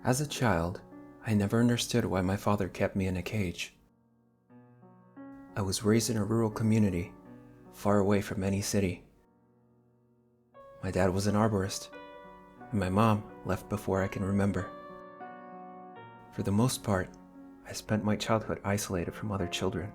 As a child, I never understood why my father kept me in a cage. I was raised in a rural community, far away from any city. My dad was an arborist, and my mom left before I can remember. For the most part, I spent my childhood isolated from other children.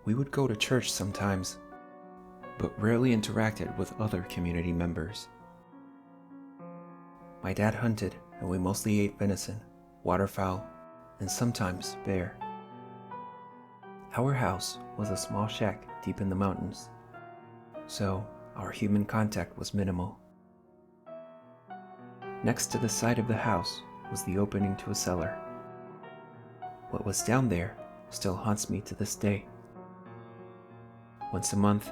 We would go to church sometimes, but rarely interacted with other community members. My dad hunted, and we mostly ate venison, waterfowl, and sometimes bear. Our house was a small shack deep in the mountains, so our human contact was minimal. Next to the side of the house was the opening to a cellar. What was down there still haunts me to this day. Once a month,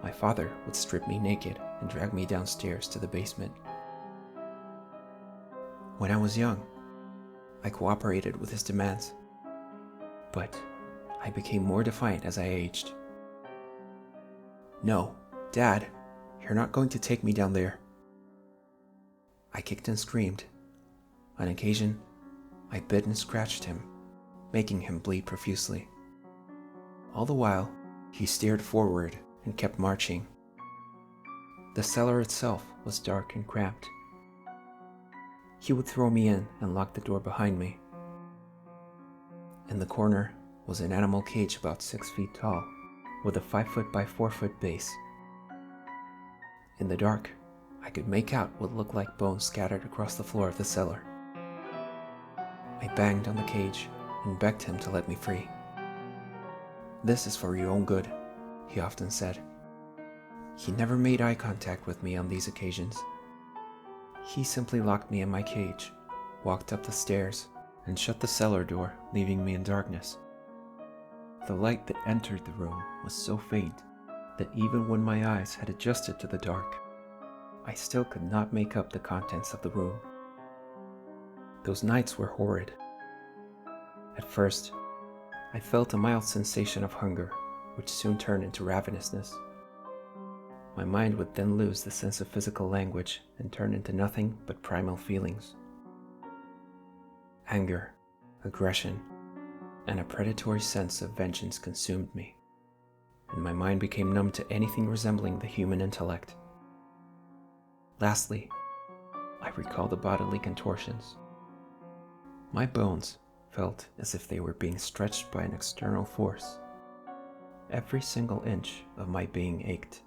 my father would strip me naked and drag me downstairs to the basement. When I was young, I cooperated with his demands, but I became more defiant as I aged. "No, Dad, you're not going to take me down there." I kicked and screamed. On occasion, I bit and scratched him, making him bleed profusely. All the while, he stared forward and kept marching. The cellar itself was dark and cramped. He would throw me in and lock the door behind me. In the corner was an animal cage about 6 feet tall, with a 5-foot by 4-foot base. In the dark, I could make out what looked like bones scattered across the floor of the cellar. I banged on the cage and begged him to let me free. "This is for your own good," he often said. He never made eye contact with me on these occasions. He simply locked me in my cage, walked up the stairs, and shut the cellar door, leaving me in darkness. The light that entered the room was so faint that even when my eyes had adjusted to the dark, I still could not make up the contents of the room. Those nights were horrid. At first, I felt a mild sensation of hunger, which soon turned into ravenousness. My mind would then lose the sense of physical language and turn into nothing but primal feelings. Anger, aggression, and a predatory sense of vengeance consumed me, and my mind became numb to anything resembling the human intellect. Lastly, I recall the bodily contortions. My bones felt as if they were being stretched by an external force. Every single inch of my being ached.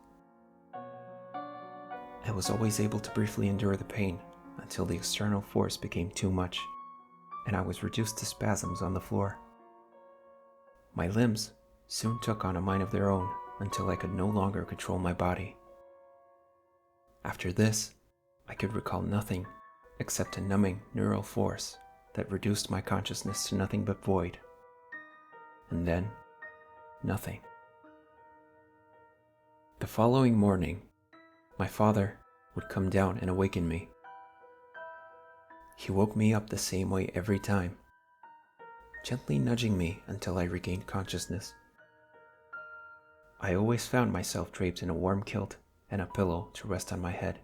I was always able to briefly endure the pain until the external force became too much, and I was reduced to spasms on the floor. My limbs soon took on a mind of their own until I could no longer control my body. After this, I could recall nothing except a numbing neural force that reduced my consciousness to nothing but void. And then, nothing. The following morning, my father would come down and awaken me. He woke me up the same way every time, gently nudging me until I regained consciousness. I always found myself draped in a warm kilt and a pillow to rest on my head.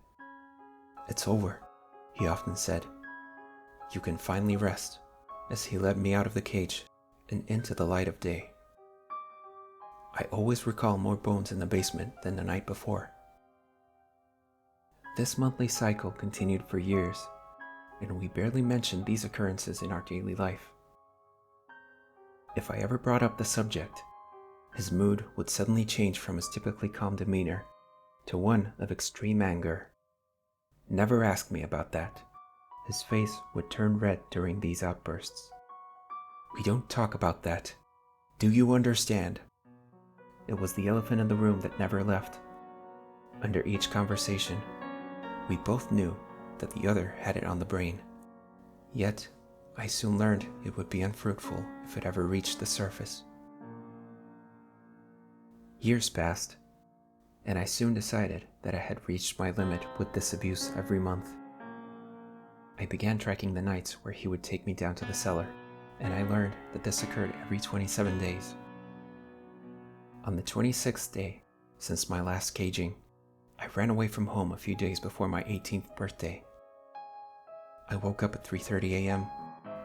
"It's over," he often said. "You can finally rest," as he led me out of the cage and into the light of day. I always recall more bones in the basement than the night before. This monthly cycle continued for years, and we barely mentioned these occurrences in our daily life. If I ever brought up the subject, his mood would suddenly change from his typically calm demeanor to one of extreme anger. "Never ask me about that." His face would turn red during these outbursts. "We don't talk about that. Do you understand?" It was the elephant in the room that never left. Under each conversation, we both knew that the other had it on the brain. Yet, I soon learned it would be unfruitful if it ever reached the surface. Years passed, and I soon decided that I had reached my limit with this abuse every month. I began tracking the nights where he would take me down to the cellar, and I learned that this occurred every 27 days. On the 26th day since my last caging, I ran away from home a few days before my 18th birthday. I woke up at 3:30 a.m.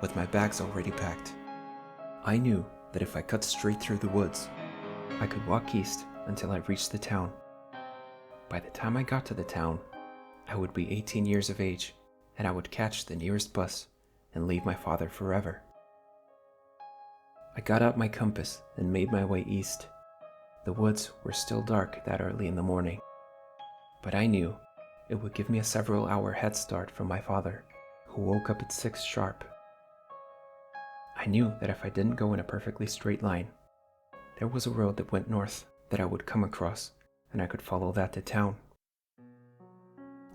with my bags already packed. I knew that if I cut straight through the woods, I could walk east until I reached the town. By the time I got to the town, I would be 18 years of age, and I would catch the nearest bus and leave my father forever. I got out my compass and made my way east. The woods were still dark that early in the morning, but I knew it would give me a several-hour head start from my father, who woke up at 6 sharp. I knew that if I didn't go in a perfectly straight line, there was a road that went north that I would come across, and I could follow that to town.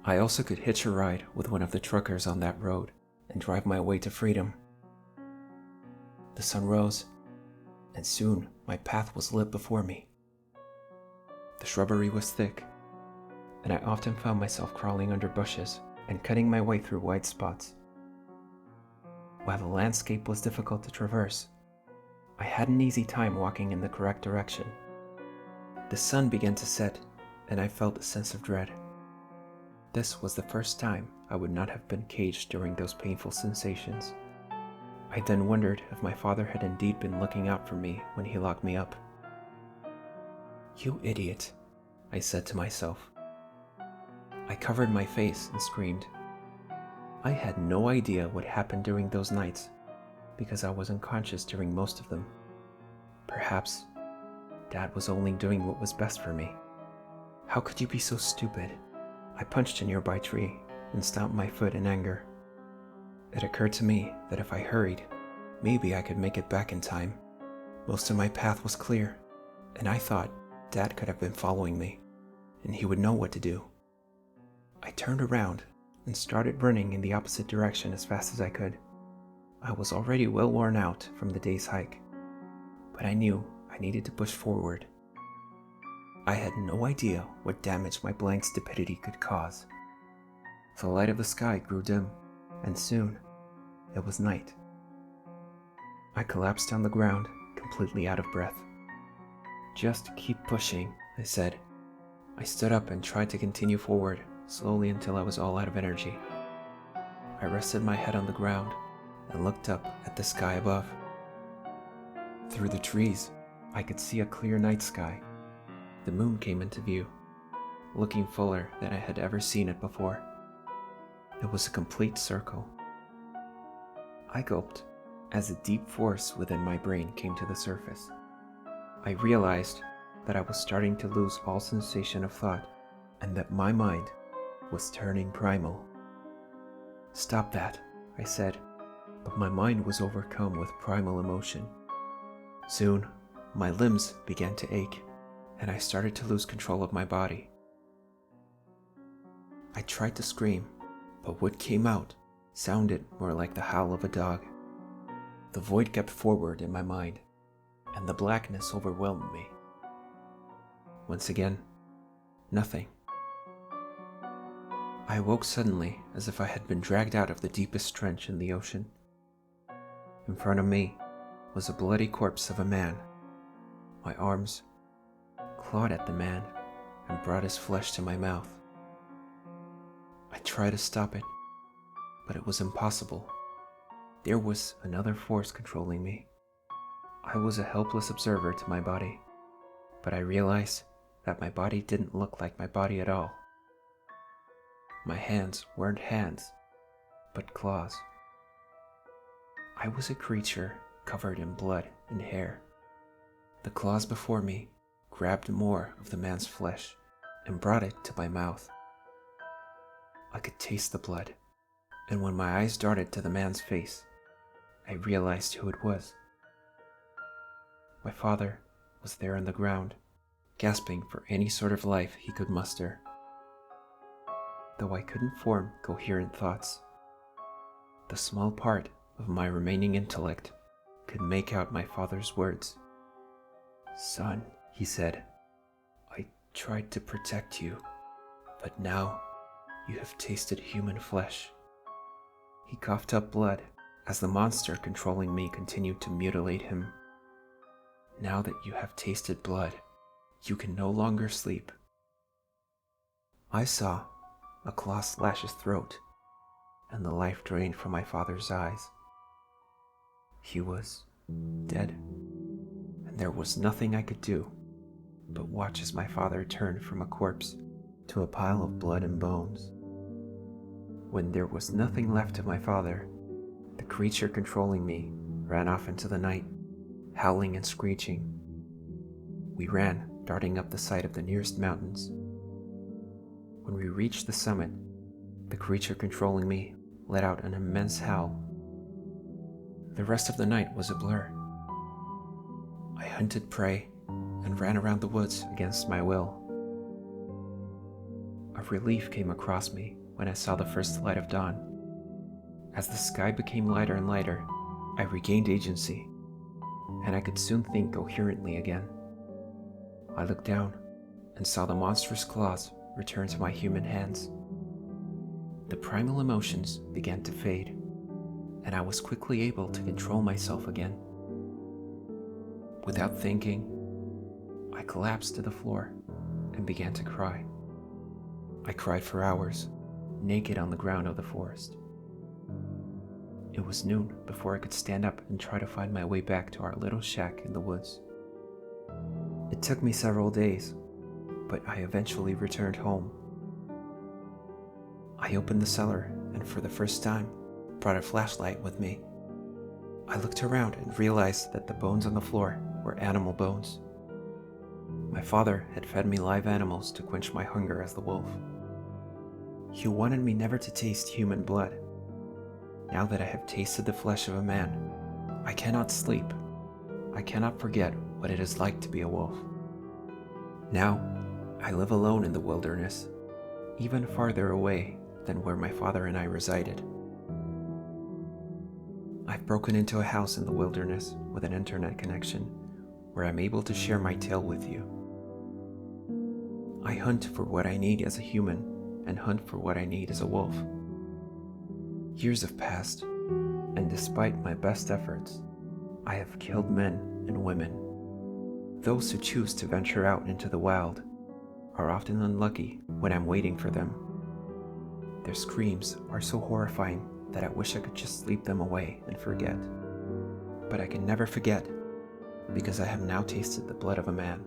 I also could hitch a ride with one of the truckers on that road and drive my way to freedom. The sun rose, and soon my path was lit before me. The shrubbery was thick, and I often found myself crawling under bushes and cutting my way through wide spots. While the landscape was difficult to traverse, I had an easy time walking in the correct direction. The sun began to set, and I felt a sense of dread. This was the first time I would not have been caged during those painful sensations. I then wondered if my father had indeed been looking out for me when he locked me up. "You idiot," I said to myself. I covered my face and screamed. I had no idea what happened during those nights, because I was unconscious during most of them. Perhaps Dad was only doing what was best for me. How could you be so stupid? I punched a nearby tree and stamped my foot in anger. It occurred to me that if I hurried, maybe I could make it back in time. Most of my path was clear, and I thought Dad could have been following me, and he would know what to do. I turned around and started running in the opposite direction as fast as I could. I was already well worn out from the day's hike, but I knew I needed to push forward. I had no idea what damage my blind stupidity could cause. The light of the sky grew dim, and soon it was night. I collapsed on the ground, completely out of breath. "Just keep pushing," I said. I stood up and tried to continue forward, slowly until I was all out of energy. I rested my head on the ground and looked up at the sky above. Through the trees, I could see a clear night sky. The moon came into view, looking fuller than I had ever seen it before. It was a complete circle. I gulped as a deep force within my brain came to the surface. I realized that I was starting to lose all sensation of thought, and that my mind was turning primal. "Stop that," I said, but my mind was overcome with primal emotion. Soon, my limbs began to ache, and I started to lose control of my body. I tried to scream, but what came out sounded more like the howl of a dog. The void kept forward in my mind, and the blackness overwhelmed me. Once again, nothing. I awoke suddenly as if I had been dragged out of the deepest trench in the ocean. In front of me was a bloody corpse of a man. My arms clawed at the man and brought his flesh to my mouth. I tried to stop it, but it was impossible. There was another force controlling me. I was a helpless observer to my body, but I realized that my body didn't look like my body at all. My hands weren't hands, but claws. I was a creature covered in blood and hair. The claws before me grabbed more of the man's flesh and brought it to my mouth. I could taste the blood, and when my eyes darted to the man's face, I realized who it was. My father was there on the ground, gasping for any sort of life he could muster. Though I couldn't form coherent thoughts, the small part of my remaining intellect could make out my father's words. "Son," he said, "I tried to protect you, but now you have tasted human flesh." He coughed up blood as the monster controlling me continued to mutilate him. "Now that you have tasted blood, you can no longer sleep." I saw a claw slash his throat, and the life drained from my father's eyes. He was dead, and there was nothing I could do but watch as my father turned from a corpse to a pile of blood and bones. When there was nothing left of my father, the creature controlling me ran off into the night, howling and screeching. We ran, darting up the side of the nearest mountains. When we reached the summit, the creature controlling me let out an immense howl. The rest of the night was a blur. I hunted prey and ran around the woods against my will. A relief came across me when I saw the first light of dawn. As the sky became lighter and lighter, I regained agency, and I could soon think coherently again. I looked down and saw the monstrous claws return to my human hands. The primal emotions began to fade, and I was quickly able to control myself again. Without thinking, I collapsed to the floor and began to cry. I cried for hours, naked on the ground of the forest. It was noon before I could stand up and try to find my way back to our little shack in the woods. It took me several days, but I eventually returned home. I opened the cellar and for the first time brought a flashlight with me. I looked around and realized that the bones on the floor were animal bones. My father had fed me live animals to quench my hunger as the wolf. He wanted me never to taste human blood. Now that I have tasted the flesh of a man, I cannot sleep. I cannot forget what it is like to be a wolf. Now, I live alone in the wilderness, even farther away than where my father and I resided. I've broken into a house in the wilderness with an internet connection where I'm able to share my tale with you. I hunt for what I need as a human and hunt for what I need as a wolf. Years have passed, and despite my best efforts, I have killed men and women. Those who choose to venture out into the wild are often unlucky when I'm waiting for them. Their screams are so horrifying that I wish I could just sleep them away and forget. But I can never forget, because I have now tasted the blood of a man.